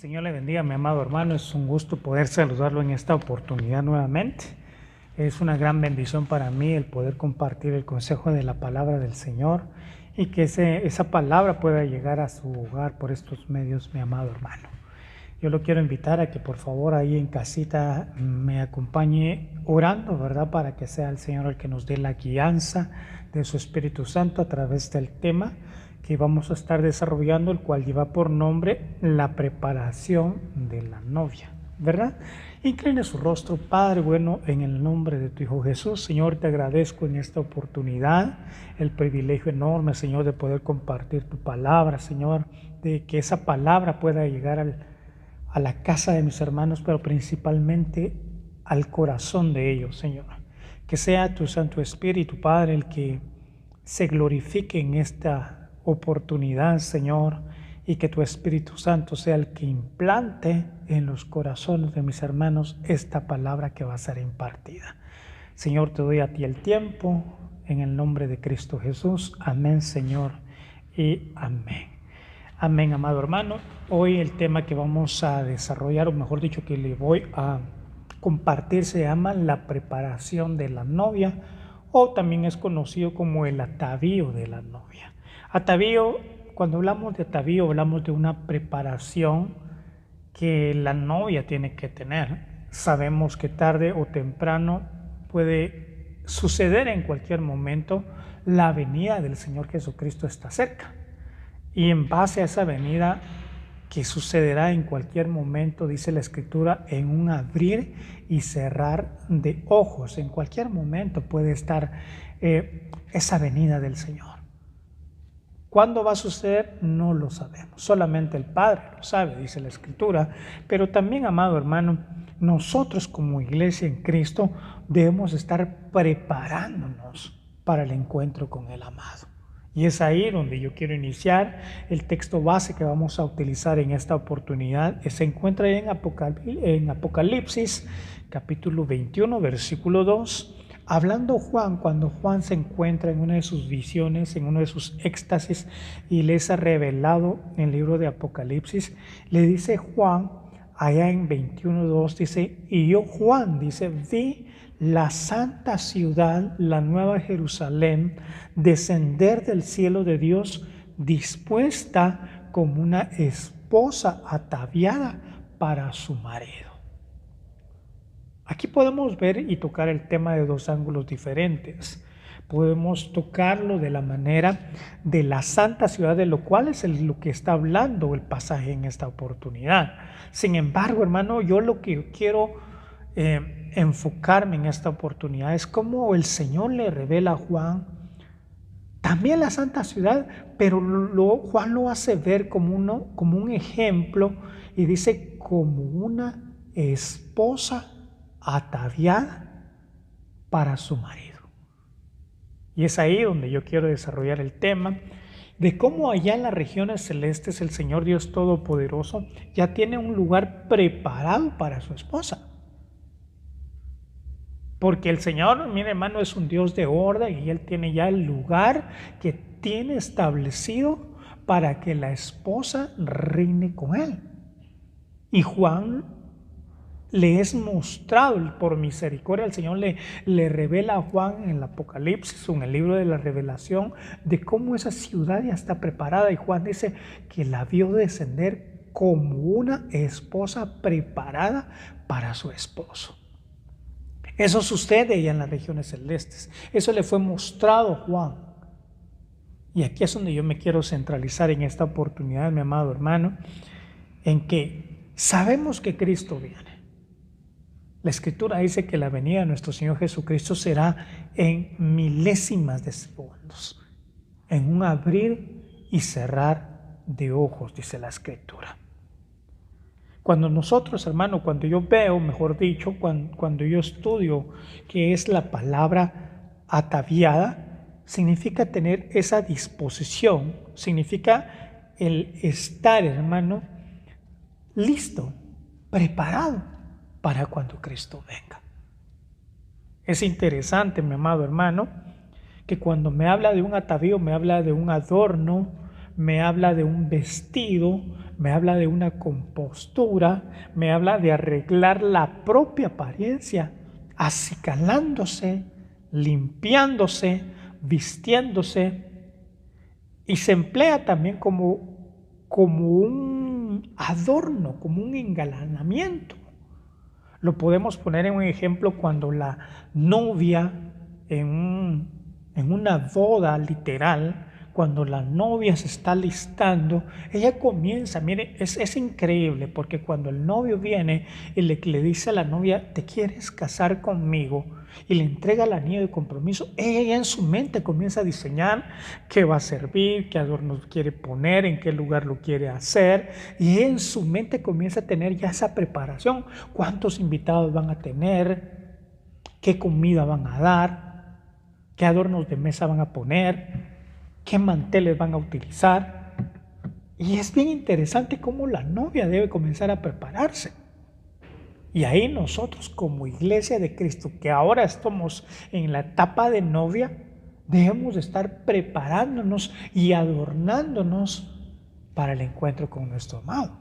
Señor le bendiga, mi amado hermano. Es un gusto poder saludarlo en esta oportunidad nuevamente. Es una gran bendición para mí el poder compartir el consejo de la palabra del Señor y que esa palabra pueda llegar a su hogar por estos medios, mi amado hermano. Yo lo quiero invitar a que por favor ahí en casita me acompañe orando, ¿verdad? Para que sea el Señor el que nos dé la guianza de su Espíritu Santo a través del tema que vamos a estar desarrollando, el cual lleva por nombre la preparación de la novia, ¿verdad? Incline su rostro, Padre bueno, en el nombre de tu Hijo Jesús. Señor, te agradezco en esta oportunidad el privilegio enorme, Señor, de poder compartir tu palabra, Señor, de que esa palabra pueda llegar a la casa de mis hermanos, pero principalmente al corazón de ellos, Señor. Que sea tu Santo Espíritu, Padre, el que se glorifique en esta oportunidad, Señor, y que tu Espíritu Santo sea el que implante en los corazones de mis hermanos esta palabra que va a ser impartida. Señor, te doy a ti el tiempo, en el nombre de Cristo Jesús. Amén, Señor, y amén. Amén, amado hermano. Hoy el tema que vamos a desarrollar, o mejor dicho, que le voy a compartir, se llama la preparación de la novia, o también es conocido como el atavío de la novia. Atavío, cuando hablamos de atavío, hablamos de una preparación que la novia tiene que tener. Sabemos que tarde o temprano puede suceder en cualquier momento. La venida del Señor Jesucristo está cerca. Y en base a esa venida que sucederá en cualquier momento, dice la Escritura, en un abrir y cerrar de ojos. En cualquier momento puede estar esa venida del Señor. ¿Cuándo va a suceder? No lo sabemos. Solamente el Padre lo sabe, dice la Escritura. Pero también, amado hermano, nosotros como iglesia en Cristo debemos estar preparándonos para el encuentro con el amado. Y es ahí donde yo quiero iniciar. El texto base que vamos a utilizar en esta oportunidad se encuentra en Apocalipsis, capítulo 21, versículo 2. Hablando Juan, cuando Juan se encuentra en una de sus visiones, en uno de sus éxtasis, y les ha revelado en el libro de Apocalipsis, le dice Juan, allá en 21:2, dice, y yo Juan, dice, vi la santa ciudad, la nueva Jerusalén, descender del cielo de Dios, dispuesta como una esposa ataviada para su marido. Aquí podemos ver y tocar el tema de dos ángulos diferentes. Podemos tocarlo de la manera de la santa ciudad, de lo cual es lo que está hablando el pasaje en esta oportunidad. Sin embargo, hermano, yo lo que quiero enfocarme en esta oportunidad es cómo el Señor le revela a Juan también la santa ciudad, pero Juan lo hace ver como un ejemplo y dice como una esposa ataviada para su marido. Y es ahí donde yo quiero desarrollar el tema de cómo allá en las regiones celestes el Señor Dios Todopoderoso ya tiene un lugar preparado para su esposa. Porque el Señor, mire hermano, es un Dios de orden y Él tiene ya el lugar que tiene establecido para que la esposa reine con Él. Y Juan le es mostrado por misericordia, el Señor le revela a Juan en el Apocalipsis, en el libro de la Revelación, de cómo esa ciudad ya está preparada. Y Juan dice que la vio descender como una esposa preparada para su esposo. Eso sucede allá en las regiones celestes. Eso le fue mostrado a Juan. Y aquí es donde yo me quiero centralizar en esta oportunidad, mi amado hermano, en que sabemos que Cristo viene. La Escritura dice que la venida de nuestro Señor Jesucristo será en milésimas de segundos, en un abrir y cerrar de ojos, dice la Escritura. Cuando nosotros, hermano, cuando yo veo, mejor dicho, cuando yo estudio qué es la palabra ataviada, significa tener esa disposición, significa el estar, hermano, listo, preparado para cuando Cristo venga. Es interesante, mi amado hermano, que cuando me habla de un atavío, me habla de un adorno, me habla de un vestido, me habla de una compostura, me habla de arreglar la propia apariencia, acicalándose, limpiándose, vistiéndose, y se emplea también como un adorno, como un engalanamiento. Lo podemos poner en un ejemplo cuando la novia en una boda literal, cuando la novia se está listando, ella comienza, mire, es increíble, porque cuando el novio viene y le dice a la novia, ¿te quieres casar conmigo? Y le entrega el anillo de compromiso, ella ya en su mente comienza a diseñar qué va a servir, qué adornos quiere poner, en qué lugar lo quiere hacer, y en su mente comienza a tener ya esa preparación, cuántos invitados van a tener, qué comida van a dar, qué adornos de mesa van a poner, qué manteles van a utilizar. Y es bien interesante cómo la novia debe comenzar a prepararse. Y ahí nosotros como iglesia de Cristo, que ahora estamos en la etapa de novia, debemos estar preparándonos y adornándonos para el encuentro con nuestro amado.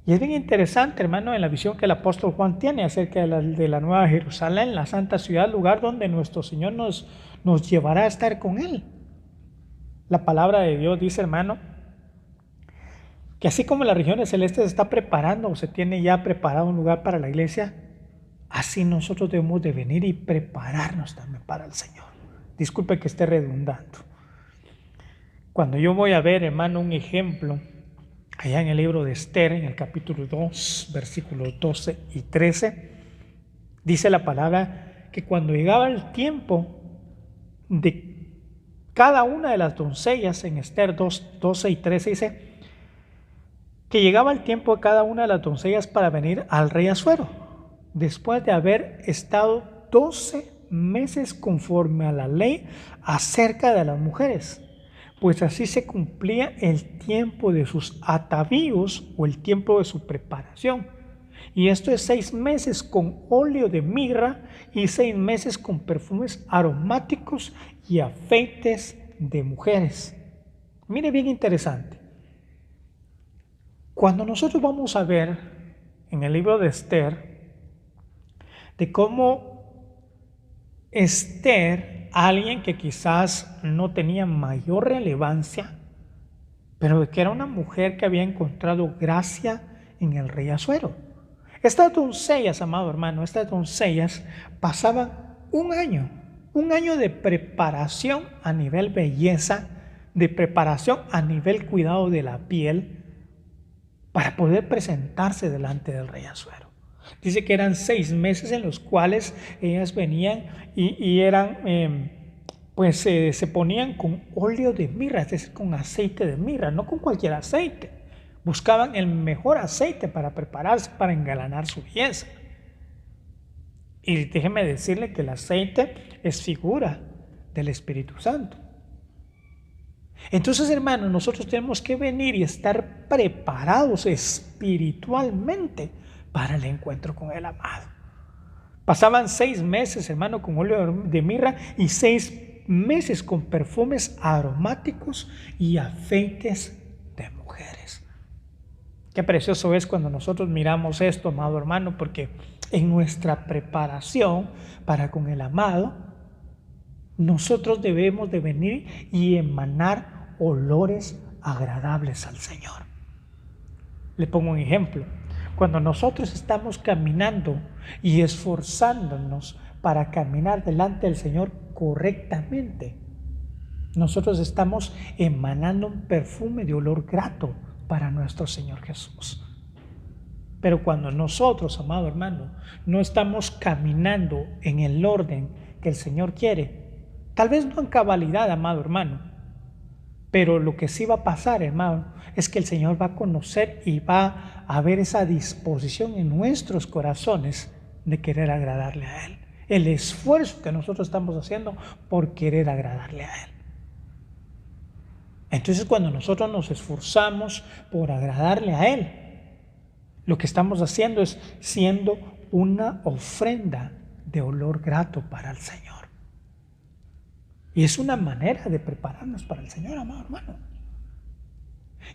Y es bien interesante, hermano, en la visión que el apóstol Juan tiene acerca de la Nueva Jerusalén, la santa ciudad, lugar donde nuestro Señor nos llevará a estar con Él. La palabra de Dios dice, hermano, que así como la región celeste se está preparando o se tiene ya preparado un lugar para la iglesia, así nosotros debemos de venir y prepararnos también para el Señor. Disculpe que esté redundando. Cuando yo voy a ver, hermano, un ejemplo, allá en el libro de Esther, en el capítulo 2, versículos 12 y 13, dice la palabra que cuando llegaba el tiempo de cada una de las doncellas, en Esther 2, 12 y 13 dice, que llegaba el tiempo de cada una de las doncellas para venir al rey Asuero, después de haber estado 12 meses conforme a la ley acerca de las mujeres, pues así se cumplía el tiempo de sus atavíos o el tiempo de su preparación. Y esto es 6 meses con óleo de mirra y 6 meses con perfumes aromáticos y afeites de mujeres. Mire, bien interesante. Cuando nosotros vamos a ver en el libro de Esther, de cómo Esther, alguien que quizás no tenía mayor relevancia, pero que era una mujer que había encontrado gracia en el rey Asuero. Estas doncellas, amado hermano, estas doncellas pasaban un año de preparación a nivel belleza, de preparación a nivel cuidado de la piel, para poder presentarse delante del rey Asuero. Dice que eran 6 meses en los cuales ellas venían y eran, se ponían con óleo de mirra, es decir, con aceite de mirra, no con cualquier aceite. Buscaban el mejor aceite para prepararse, para engalanar su belleza. Y déjeme decirle que el aceite es figura del Espíritu Santo. Entonces, hermanos, nosotros tenemos que venir y estar preparados espiritualmente para el encuentro con el amado. Pasaban 6 meses, hermano, con óleo de mirra y 6 meses con perfumes aromáticos y afeites de mujeres. Qué precioso es cuando nosotros miramos esto, amado hermano, porque en nuestra preparación para con el amado, nosotros debemos de venir y emanar olores agradables al Señor. Le pongo un ejemplo. Cuando nosotros estamos caminando y esforzándonos para caminar delante del Señor correctamente, nosotros estamos emanando un perfume de olor grato para nuestro Señor Jesús. Pero cuando nosotros, amado hermano, no estamos caminando en el orden que el Señor quiere, tal vez no en cabalidad, amado hermano, pero lo que sí va a pasar, hermano, es que el Señor va a conocer y va a ver esa disposición en nuestros corazones de querer agradarle a Él. El esfuerzo que nosotros estamos haciendo por querer agradarle a Él. Entonces, cuando nosotros nos esforzamos por agradarle a Él, lo que estamos haciendo es siendo una ofrenda de olor grato para el Señor. Y es una manera de prepararnos para el Señor, amado hermano.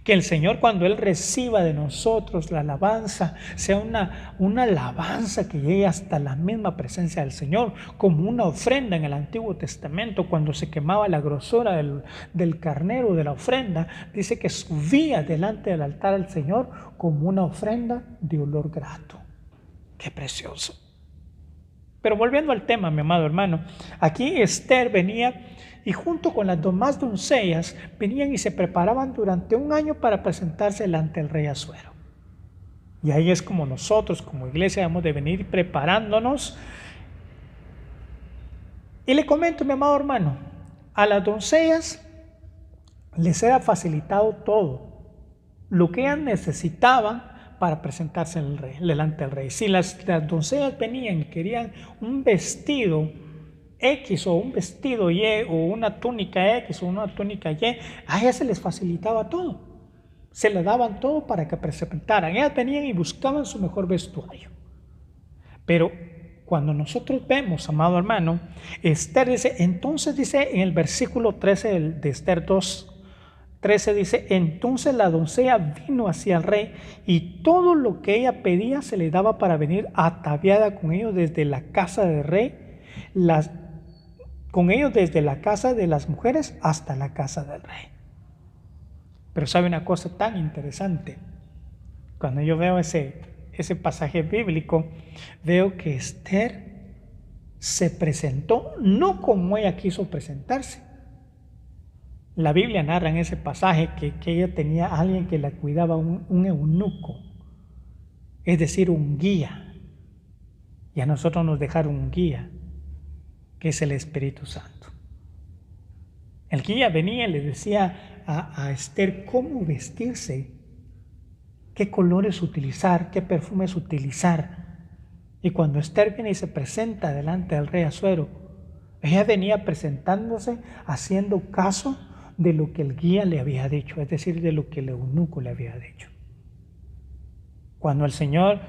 Que el Señor, cuando Él reciba de nosotros la alabanza, sea una alabanza que llegue hasta la misma presencia del Señor, como una ofrenda en el Antiguo Testamento, cuando se quemaba la grosura del carnero, de la ofrenda, dice que subía delante del altar al Señor como una ofrenda de olor grato. ¡Qué precioso! Pero volviendo al tema, mi amado hermano, aquí Esther venía y junto con las demás doncellas venían y se preparaban durante un año para presentarse delante del rey Asuero. Y ahí es como nosotros como iglesia debemos de venir preparándonos. Y le comento, mi amado hermano, a las doncellas les era facilitado todo lo que ellas necesitaban para presentarse delante del rey. Si las doncellas venían y querían un vestido X o un vestido Y o una túnica X o una túnica Y, a ellas se les facilitaba todo. Se les daban todo para que presentaran. Ellas venían y buscaban su mejor vestuario. Pero cuando nosotros vemos, amado hermano, Esther dice, entonces dice en el versículo 13 de Esther 2:13 dice, entonces la doncella vino hacia el rey y todo lo que ella pedía se le daba para venir ataviada con ellos desde la casa del rey, con ellos desde la casa de las mujeres hasta la casa del rey. Pero sabe una cosa tan interesante, cuando yo veo ese pasaje bíblico, veo que Esther se presentó no como ella quiso presentarse. La Biblia narra en ese pasaje que ella tenía a alguien que la cuidaba, un eunuco, es decir, un guía. Y a nosotros nos dejaron un guía, que es el Espíritu Santo. El guía venía y le decía a Esther cómo vestirse, qué colores utilizar, qué perfumes utilizar. Y cuando Esther viene y se presenta delante del rey Asuero, ella venía presentándose haciendo caso de lo que el guía le había dicho, es decir, de lo que el eunuco le había dicho. Cuando el Señor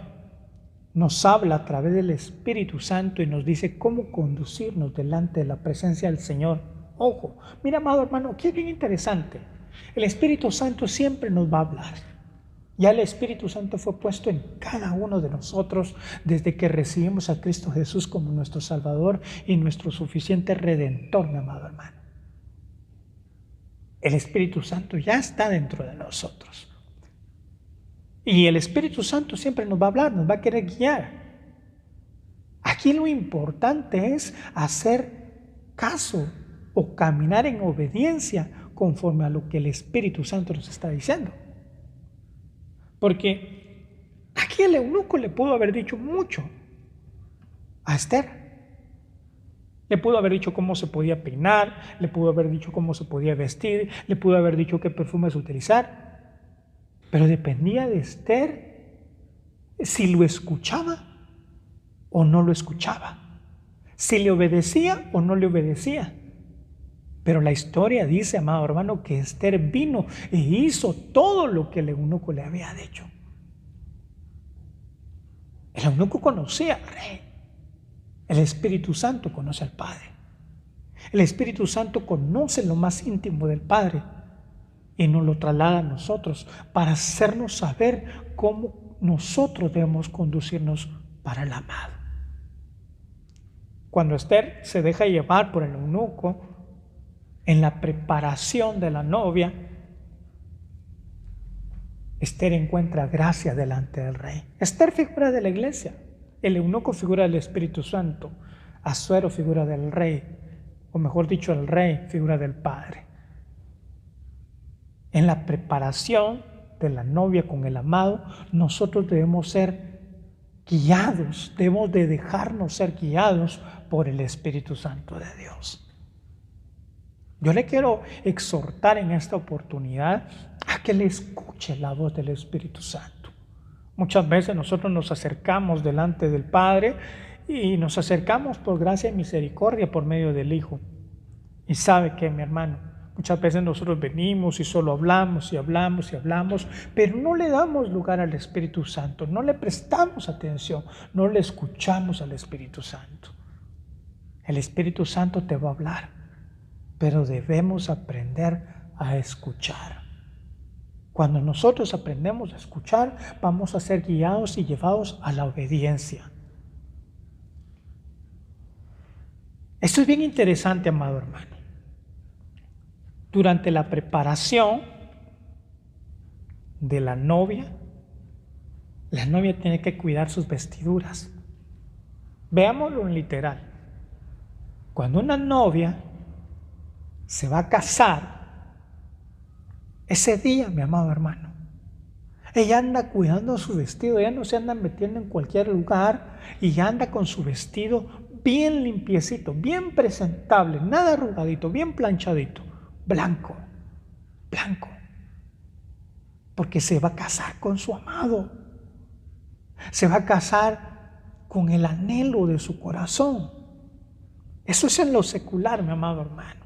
nos habla a través del Espíritu Santo y nos dice cómo conducirnos delante de la presencia del Señor, ojo, mira, amado hermano, aquí es bien interesante. El Espíritu Santo siempre nos va a hablar. Ya el Espíritu Santo fue puesto en cada uno de nosotros desde que recibimos a Cristo Jesús como nuestro Salvador y nuestro suficiente Redentor, mi amado hermano. El Espíritu Santo ya está dentro de nosotros. Y el Espíritu Santo siempre nos va a hablar, nos va a querer guiar. Aquí lo importante es hacer caso o caminar en obediencia conforme a lo que el Espíritu Santo nos está diciendo. Porque aquí el eunuco le pudo haber dicho mucho a Esther. Le pudo haber dicho cómo se podía peinar, le pudo haber dicho cómo se podía vestir, le pudo haber dicho qué perfumes utilizar. Pero dependía de Esther si lo escuchaba o no lo escuchaba, si le obedecía o no le obedecía. Pero la historia dice, amado hermano, que Esther vino e hizo todo lo que el eunuco le había dicho. El eunuco conocía al rey. El Espíritu Santo conoce al Padre. El Espíritu Santo conoce lo más íntimo del Padre y nos lo traslada a nosotros para hacernos saber cómo nosotros debemos conducirnos para el amado. Cuando Esther se deja llevar por el eunuco en la preparación de la novia, Esther encuentra gracia delante del rey. Esther figura de la iglesia, el eunuco figura del Espíritu Santo, Asuero figura del rey, o mejor dicho, el rey figura del Padre. En la preparación de la novia con el amado, nosotros debemos ser guiados, debemos de dejarnos ser guiados por el Espíritu Santo de Dios. Yo le quiero exhortar en esta oportunidad a que le escuche la voz del Espíritu Santo. Muchas veces nosotros nos acercamos delante del Padre y nos acercamos por gracia y misericordia por medio del Hijo. Y sabe que, mi hermano, muchas veces nosotros venimos y solo hablamos y hablamos y hablamos, pero no le damos lugar al Espíritu Santo, no le prestamos atención, no le escuchamos al Espíritu Santo. El Espíritu Santo te va a hablar. pero debemos aprender a escuchar. Cuando nosotros aprendemos a escuchar, vamos a ser guiados y llevados a la obediencia. Esto es bien interesante, amado hermano. Durante la preparación de la novia tiene que cuidar sus vestiduras. Veámoslo en literal. Cuando una novia se va a casar, ese día, mi amado hermano, ella anda cuidando su vestido, ella no se anda metiendo en cualquier lugar y anda con su vestido bien limpiecito, bien presentable, nada arrugadito, bien planchadito, blanco, porque se va a casar con su amado, se va a casar con el anhelo de su corazón. Eso es en lo secular, mi amado hermano.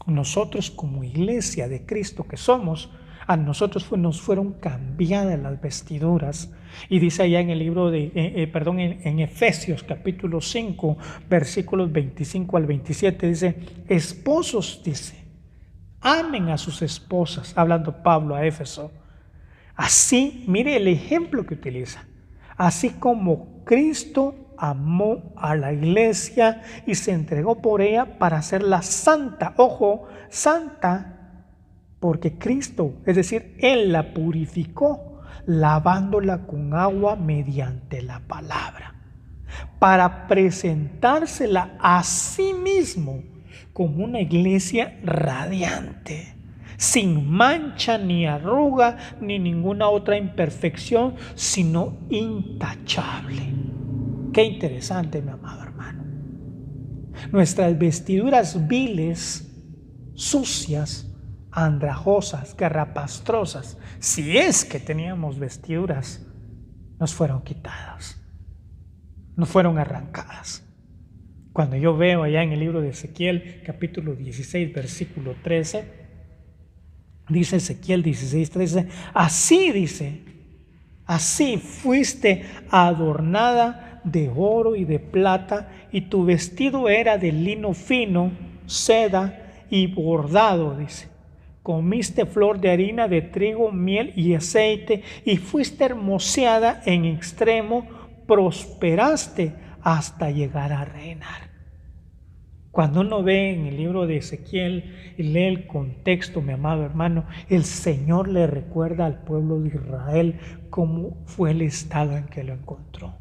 Nosotros como iglesia de Cristo que somos, a nosotros nos fueron cambiadas las vestiduras. Y dice allá en el libro en Efesios capítulo 5, versículos 25 al 27, dice: esposos, dice, amen a sus esposas, hablando Pablo a Éfeso. Así, mire el ejemplo que utiliza. Así como Cristo amó a la iglesia y se entregó por ella para hacerla santa. Ojo, santa, porque Cristo, es decir, Él la purificó, lavándola con agua mediante la palabra, para presentársela a sí mismo como una iglesia radiante, sin mancha ni arruga ni ninguna otra imperfección, sino intachable. Qué interesante, mi amado hermano. Nuestras vestiduras viles, sucias, andrajosas, garrapastrosas, si es que teníamos vestiduras, nos fueron quitadas, nos fueron arrancadas. Cuando yo veo allá en el libro de Ezequiel, capítulo 16, versículo 13, dice Ezequiel 16, 13, así dice, así fuiste adornada de oro y de plata, y tu vestido era de lino fino, seda y bordado, dice. Comiste flor de harina de trigo, miel y aceite, y fuiste hermoseada en extremo, prosperaste hasta llegar a reinar. Cuando uno ve en el libro de Ezequiel y lee el contexto, mi amado hermano, el Señor le recuerda al pueblo de Israel cómo fue el estado en que lo encontró.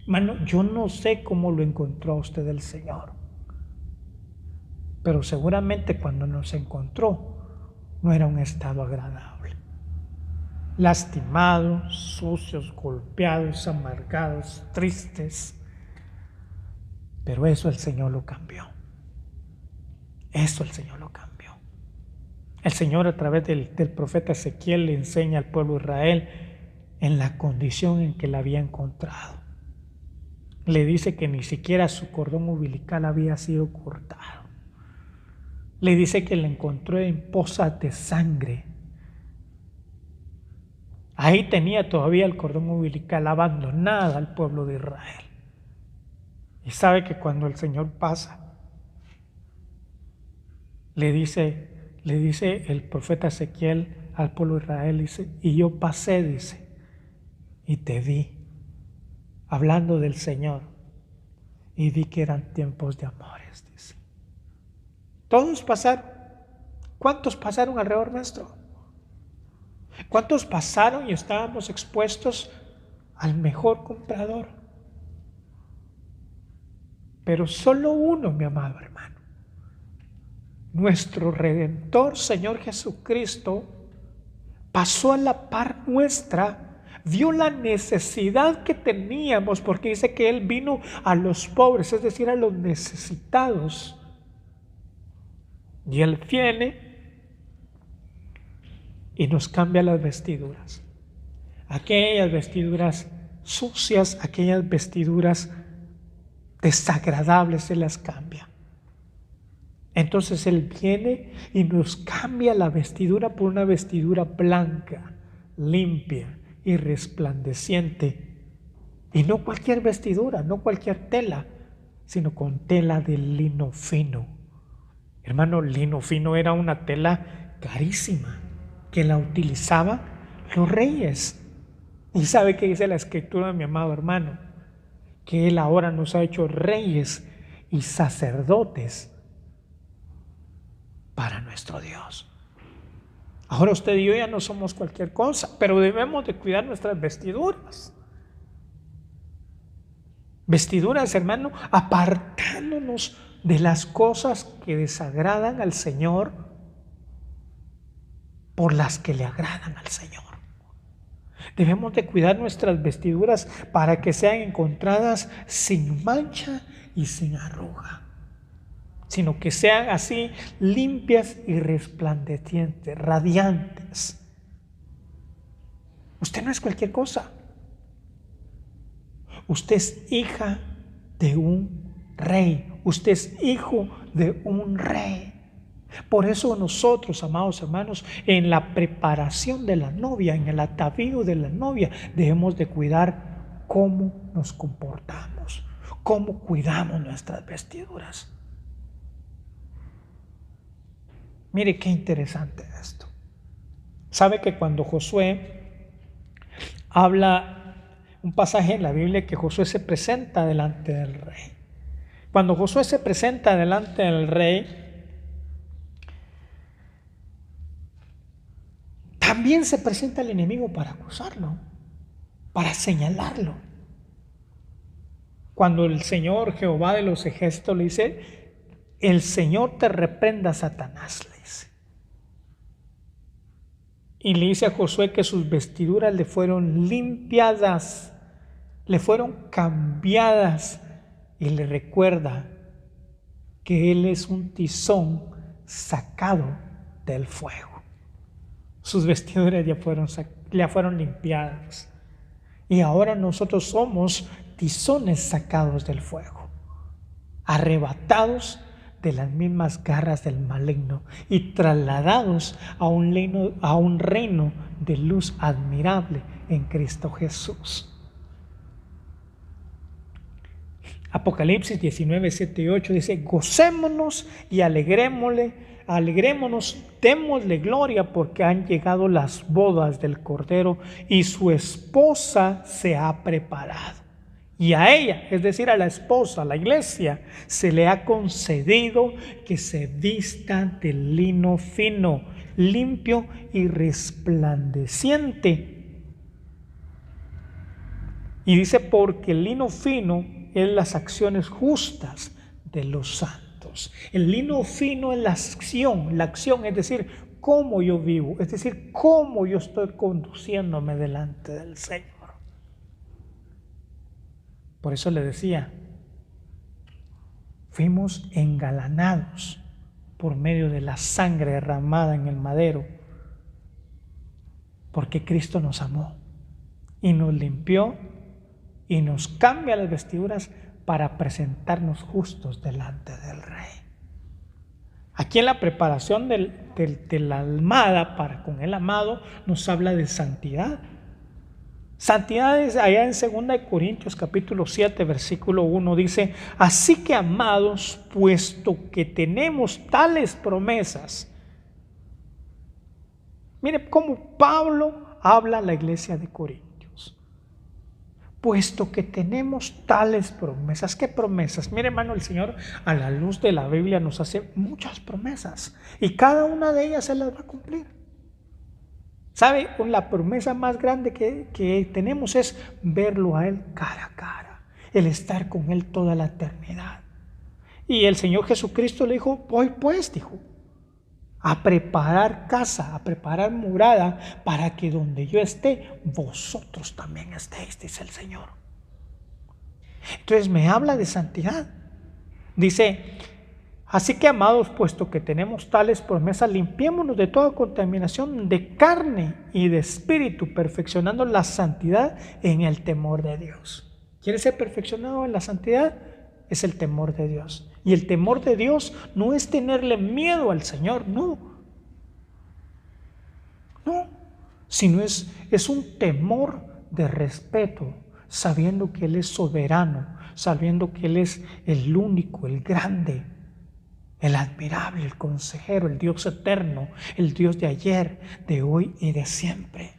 Hermano, yo no sé cómo lo encontró a usted el Señor, pero seguramente cuando nos encontró no era un estado agradable. Lastimados, sucios, golpeados, amargados, tristes. Pero eso el Señor lo cambió. Eso el Señor lo cambió. El Señor a través del profeta Ezequiel le enseña al pueblo de Israel en la condición en que la había encontrado. Le dice que ni siquiera su cordón umbilical había sido cortado. Le dice que la encontró en pozas de sangre. Ahí tenía todavía el cordón umbilical abandonado al pueblo de Israel. Y sabe que cuando el Señor pasa, le dice el profeta Ezequiel al pueblo de Israel, dice, y yo pasé, dice, y te vi, hablando del Señor, y vi que eran tiempos de amores, dice. Todos pasaron. ¿Cuántos pasaron alrededor nuestro? ¿Cuántos pasaron y estábamos expuestos al mejor comprador? Pero solo uno, mi amado hermano, nuestro Redentor, Señor Jesucristo, pasó a la par nuestra, vio la necesidad que teníamos, porque dice que Él vino a los pobres, es decir, a los necesitados. Y Él viene y nos cambia las vestiduras. Aquellas vestiduras sucias, aquellas vestiduras desagradables, se las cambia. Entonces Él viene y nos cambia la vestidura por una vestidura blanca, limpia y resplandeciente. Y no cualquier vestidura, no cualquier tela, sino con tela de lino fino. Hermano, lino fino era una tela carísima que la utilizaban los reyes. ¿Y sabe qué dice la Escritura, mi amado hermano? Que Él ahora nos ha hecho reyes y sacerdotes para nuestro Dios. Ahora usted y yo ya no somos cualquier cosa, pero debemos de cuidar nuestras vestiduras. Vestiduras, hermano, apartándonos de las cosas que desagradan al Señor por las que le agradan al Señor. Debemos de cuidar nuestras vestiduras para que sean encontradas sin mancha y sin arruga, sino que sean así limpias y resplandecientes, radiantes. Usted no es cualquier cosa. Usted es hija de un rey. Usted es hijo de un rey. Por eso nosotros, amados hermanos, en la preparación de la novia, en el atavío de la novia, debemos de cuidar cómo nos comportamos, cómo cuidamos nuestras vestiduras. Mire qué interesante esto. ¿Sabe que cuando Josué habla, un pasaje en la Biblia, que Josué se presenta delante del rey? Cuando Josué se presenta delante del rey, también se presenta el enemigo para acusarlo, para señalarlo. Cuando el Señor Jehová de los ejércitos le dice: el Señor te reprenda, Satanás, le dice. Y le dice a Josué que sus vestiduras le fueron limpiadas, le fueron cambiadas, y le recuerda que él es un tizón sacado del fuego. Sus vestiduras ya fueron limpiadas. Y ahora nosotros somos tizones sacados del fuego, arrebatados de las mismas garras del maligno y trasladados a un reino de luz admirable en Cristo Jesús. Apocalipsis 19, 7 y 8 dice: gocémonos y alegrémonos, démosle gloria, porque han llegado las bodas del Cordero y su esposa se ha preparado. Y a ella, es decir, a la esposa, a la iglesia, se le ha concedido que se vista de lino fino, limpio y resplandeciente. Y dice: porque el lino fino es las acciones justas de los santos. El lino fino es la acción, es decir, cómo yo vivo, es decir, cómo yo estoy conduciéndome delante del Señor. Por eso le decía, fuimos engalanados por medio de la sangre derramada en el madero, porque Cristo nos amó y nos limpió y nos cambia las vestiduras para presentarnos justos delante del Rey. Aquí en la preparación de la almada para con el amado nos habla de santidad. Santidad es allá en 2 Corintios capítulo 7 versículo 1 dice: así que, amados, puesto que tenemos tales promesas. Mire cómo Pablo habla a la iglesia de Corintios. Puesto que tenemos tales promesas. ¿Qué promesas? Mire, hermano, el Señor a la luz de la Biblia nos hace muchas promesas y cada una de ellas se las va a cumplir. ¿Sabe? La promesa más grande que tenemos es verlo a Él cara a cara, el estar con Él toda la eternidad. Y el Señor Jesucristo le dijo: voy pues, dijo, a preparar casa, a preparar morada, para que donde yo esté, vosotros también estéis, dice el Señor. Entonces me habla de santidad. Dice: así que, amados, puesto que tenemos tales promesas, limpiémonos de toda contaminación de carne y de espíritu, perfeccionando la santidad en el temor de Dios. ¿Quieres ser perfeccionado en la santidad? Es el temor de Dios. Y el temor de Dios no es tenerle miedo al Señor, no, sino es un temor de respeto, sabiendo que Él es soberano, sabiendo que Él es el único, el grande, el admirable, el consejero, el Dios eterno, el Dios de ayer, de hoy y de siempre.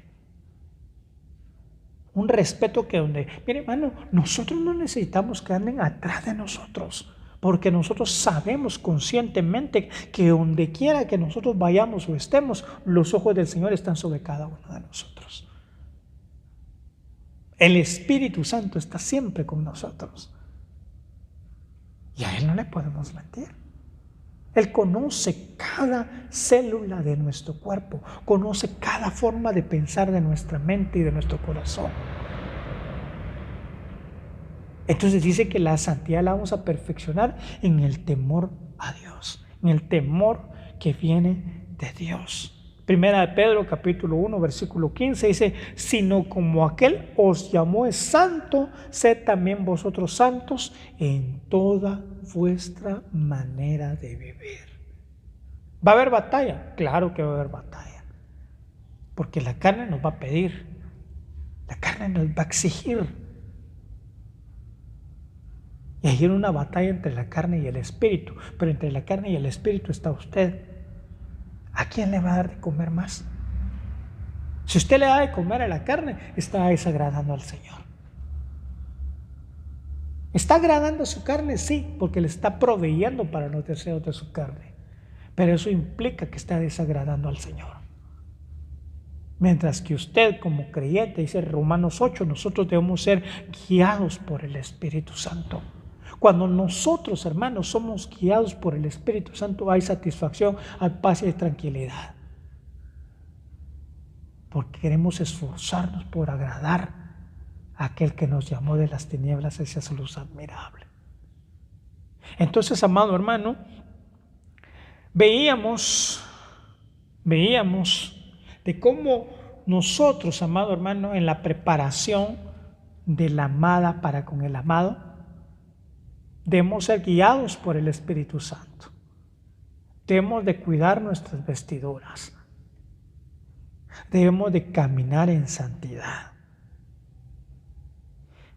Un respeto que mire hermano, nosotros no necesitamos que anden atrás de nosotros, porque nosotros sabemos conscientemente que donde quiera que nosotros vayamos o estemos, los ojos del Señor están sobre cada uno de nosotros. El Espíritu Santo está siempre con nosotros. Y a Él no le podemos mentir. Él conoce cada célula de nuestro cuerpo, conoce cada forma de pensar de nuestra mente y de nuestro corazón. Entonces dice que la santidad la vamos a perfeccionar en el temor a Dios, en el temor que viene de Dios. Primera de Pedro, capítulo 1, versículo 15, dice: sino como aquel os llamó es santo, sed también vosotros santos en toda vuestra manera de vivir. ¿Va a haber batalla? Claro que va a haber batalla, porque la carne nos va a pedir, la carne nos va a exigir. Y hay una batalla entre la carne y el espíritu, pero entre la carne y el espíritu está usted. ¿A quién le va a dar de comer más? Si usted le da de comer a la carne, está desagradando al Señor. ¿Está agradando a su carne? Sí, porque le está proveyendo para los deseos de su carne. Pero eso implica que está desagradando al Señor. Mientras que usted, como creyente, dice Romanos 8, nosotros debemos ser guiados por el Espíritu Santo. Cuando nosotros, hermanos, somos guiados por el Espíritu Santo, hay satisfacción, hay paz y tranquilidad. Porque queremos esforzarnos por agradar a aquel que nos llamó de las tinieblas hacia su luz admirable. Entonces, amado hermano, veíamos de cómo nosotros, amado hermano, en la preparación de la amada para con el amado, debemos ser guiados por el Espíritu Santo. Debemos de cuidar nuestras vestiduras. Debemos de caminar en santidad.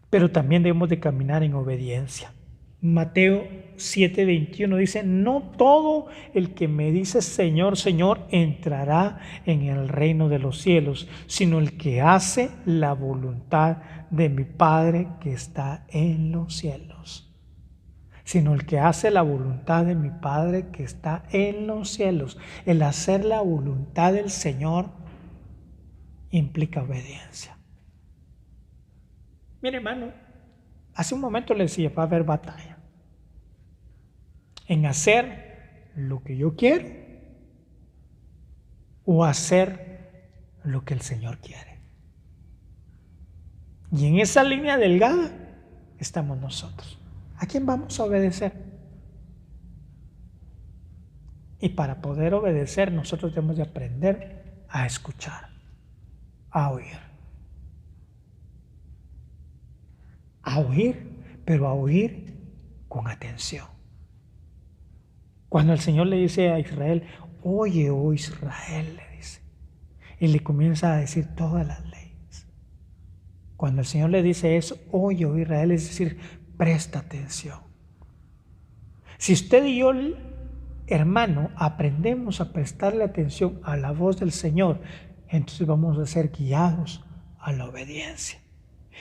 Pero también debemos de caminar en obediencia. Mateo 7:21 dice: no todo el que me dice Señor, Señor entrará en el reino de los cielos, sino el que hace la voluntad de mi Padre que está en los cielos. Sino el que hace la voluntad de mi Padre que está en los cielos. El hacer la voluntad del Señor implica obediencia. Mire, hermano, hace un momento le decía, va a haber batalla en hacer lo que yo quiero o hacer lo que el Señor quiere. Y en esa línea delgada estamos nosotros. ¿A quién vamos a obedecer? Y para poder obedecer, nosotros debemos de aprender a escuchar, a oír. A oír, pero a oír con atención. Cuando el Señor le dice a Israel: oye, oh Israel, le dice, y le comienza a decir todas las leyes. Cuando el Señor le dice eso, oye, oh Israel, es decir, presta atención. Si usted y yo, hermano, aprendemos a prestarle atención a la voz del Señor, entonces vamos a ser guiados a la obediencia.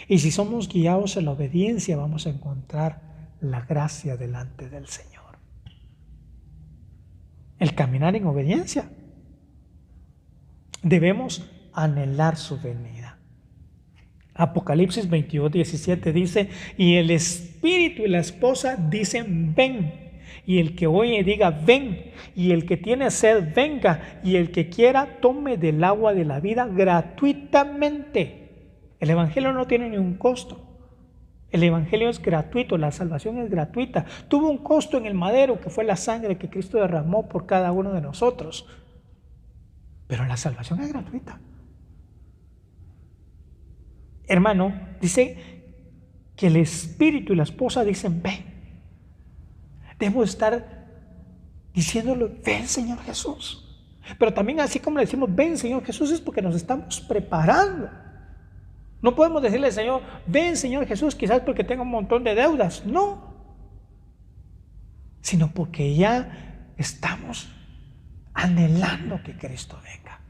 Y si somos guiados a la obediencia, vamos a encontrar la gracia delante del Señor. El caminar en obediencia. Debemos anhelar su venida. Apocalipsis 22:17 dice: y el espíritu y la esposa dicen ven, y el que oye diga ven, y el que tiene sed venga, y el que quiera tome del agua de la vida gratuitamente. El evangelio no tiene ningún costo. El evangelio es gratuito, la salvación es gratuita. Tuvo un costo en el madero, que fue la sangre que Cristo derramó por cada uno de nosotros, pero la salvación es gratuita. Hermano, dice que el espíritu y la esposa dicen ven. Debemos estar diciéndole ven, Señor Jesús. Pero también, así como le decimos ven, Señor Jesús, es porque nos estamos preparando No podemos decirle al Señor, ven Señor Jesús, quizás porque tengo un montón de deudas. No. Sino porque ya estamos anhelando que Cristo venga.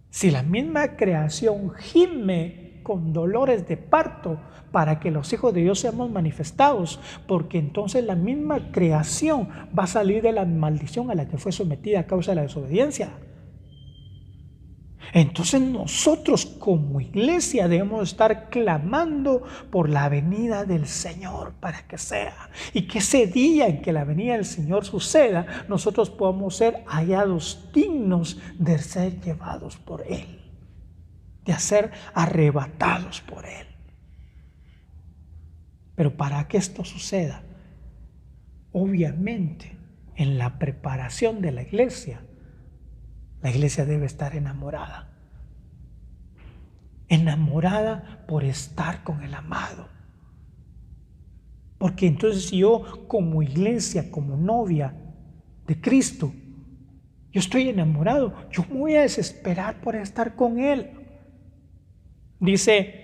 Si la misma creación gime con dolores de parto para que los hijos de Dios seamos manifestados, porque entonces la misma creación va a salir de la maldición a la que fue sometida a causa de la desobediencia. Entonces nosotros como iglesia debemos estar clamando por la venida del Señor para que sea. Y que ese día en que la venida del Señor suceda, nosotros podamos ser hallados dignos de ser llevados por Él, de ser arrebatados por Él. Pero para que esto suceda, obviamente en la preparación de la iglesia debe estar enamorada. Enamorada por estar con el amado. Porque entonces yo como iglesia, como novia de Cristo, yo estoy enamorado, yo me voy a desesperar por estar con Él. Dice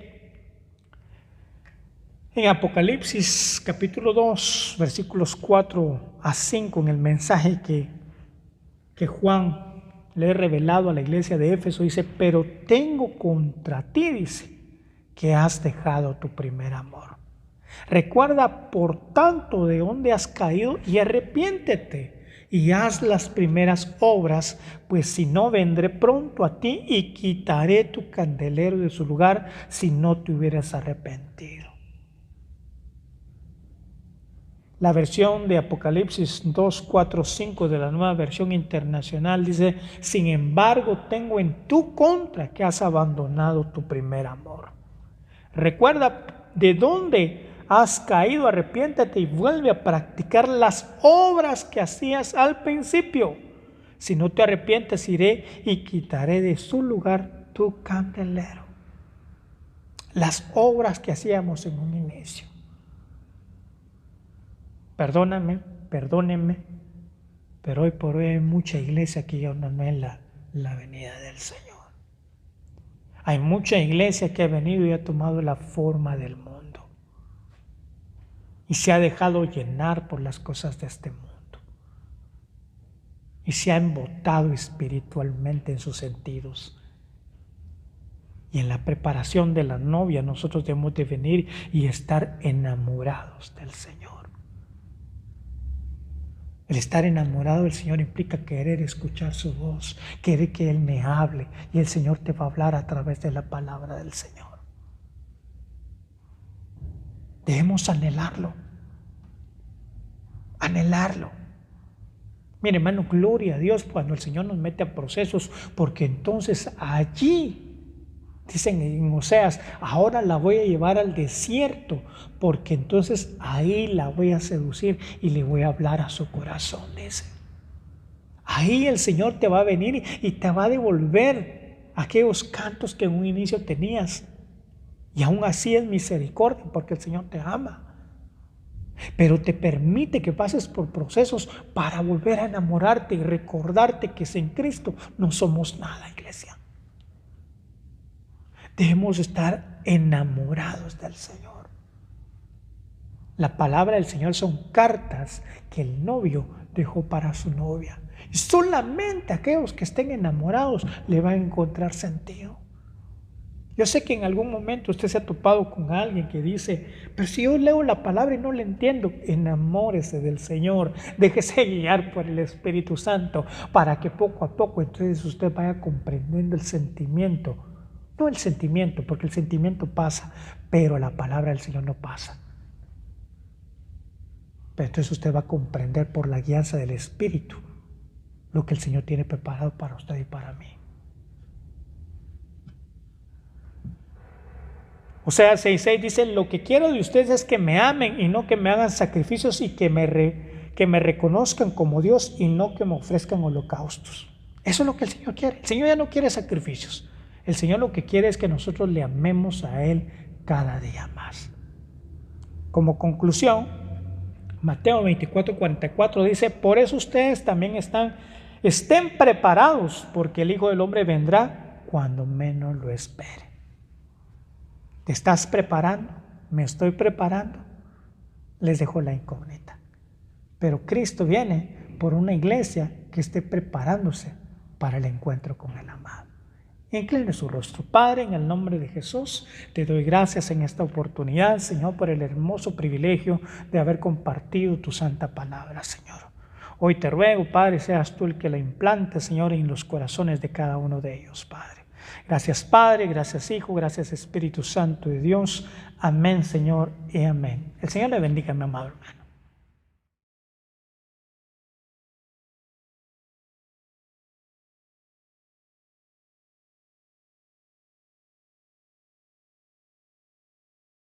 en Apocalipsis capítulo 2, versículos 4 a 5, en el mensaje que Juan le he revelado a la iglesia de Éfeso, dice, pero tengo contra ti, dice, que has dejado tu primer amor. Recuerda, por tanto, de dónde has caído y arrepiéntete y haz las primeras obras, pues si no, vendré pronto a ti y quitaré tu candelero de su lugar si no te hubieras arrepentido. La versión de Apocalipsis 2, 4, 5 de la Nueva Versión Internacional dice, sin embargo, tengo en tu contra que has abandonado tu primer amor. Recuerda de dónde has caído, arrepiéntete y vuelve a practicar las obras que hacías al principio. Si no te arrepientes, iré y quitaré de su lugar tu candelero. Las obras que hacíamos en un inicio. Perdónenme, pero hoy por hoy hay mucha iglesia que ya no anhela la venida del Señor. Hay mucha iglesia que ha venido y ha tomado la forma del mundo y se ha dejado llenar por las cosas de este mundo y se ha embotado espiritualmente en sus sentidos. Y en la preparación de la novia nosotros debemos de venir y estar enamorados del Señor. El estar enamorado del Señor implica querer escuchar su voz, querer que Él me hable y el Señor te va a hablar a través de la palabra del Señor. Debemos anhelarlo. Mire, hermano, gloria a Dios cuando el Señor nos mete a procesos, porque entonces allí, dicen en Oseas, ahora la voy a llevar al desierto, porque entonces ahí la voy a seducir y le voy a hablar a su corazón, dice. Ahí el Señor te va a venir y te va a devolver aquellos cantos que en un inicio tenías. Y aún así es misericordia, porque el Señor te ama. Pero te permite que pases por procesos para volver a enamorarte y recordarte que sin Cristo no somos nada, iglesia. Debemos estar enamorados del Señor. La palabra del Señor son cartas que el novio dejó para su novia. Y solamente aquellos que estén enamorados le van a encontrar sentido. Yo sé que en algún momento usted se ha topado con alguien que dice, pero si yo leo la palabra y no la entiendo, enamórese del Señor, déjese guiar por el Espíritu Santo para que poco a poco entonces usted vaya comprendiendo el sentimiento. No el sentimiento, porque el sentimiento pasa, pero la palabra del Señor no pasa. Pero entonces usted va a comprender por la guianza del Espíritu lo que el Señor tiene preparado para usted y para mí. Oseas 6:6 dice, lo que quiero de ustedes es que me amen y no que me hagan sacrificios y que me reconozcan como Dios y no que me ofrezcan holocaustos. Eso es lo que el Señor quiere. El Señor ya no quiere sacrificios. El Señor lo que quiere es que nosotros le amemos a Él cada día más. Como conclusión, Mateo 24:44 dice, por eso ustedes también estén preparados, porque el Hijo del Hombre vendrá cuando menos lo espere. ¿Te estás preparando? ¿Me estoy preparando? Les dejo la incógnita. Pero Cristo viene por una iglesia que esté preparándose para el encuentro con el amado. Incline su rostro. Padre, en el nombre de Jesús, te doy gracias en esta oportunidad, Señor, por el hermoso privilegio de haber compartido tu santa palabra, Señor. Hoy te ruego, Padre, seas tú el que la implante, Señor, en los corazones de cada uno de ellos, Padre. Gracias, Padre, gracias, Hijo, gracias, Espíritu Santo de Dios. Amén, Señor, y amén. El Señor le bendiga, mi amado hermano.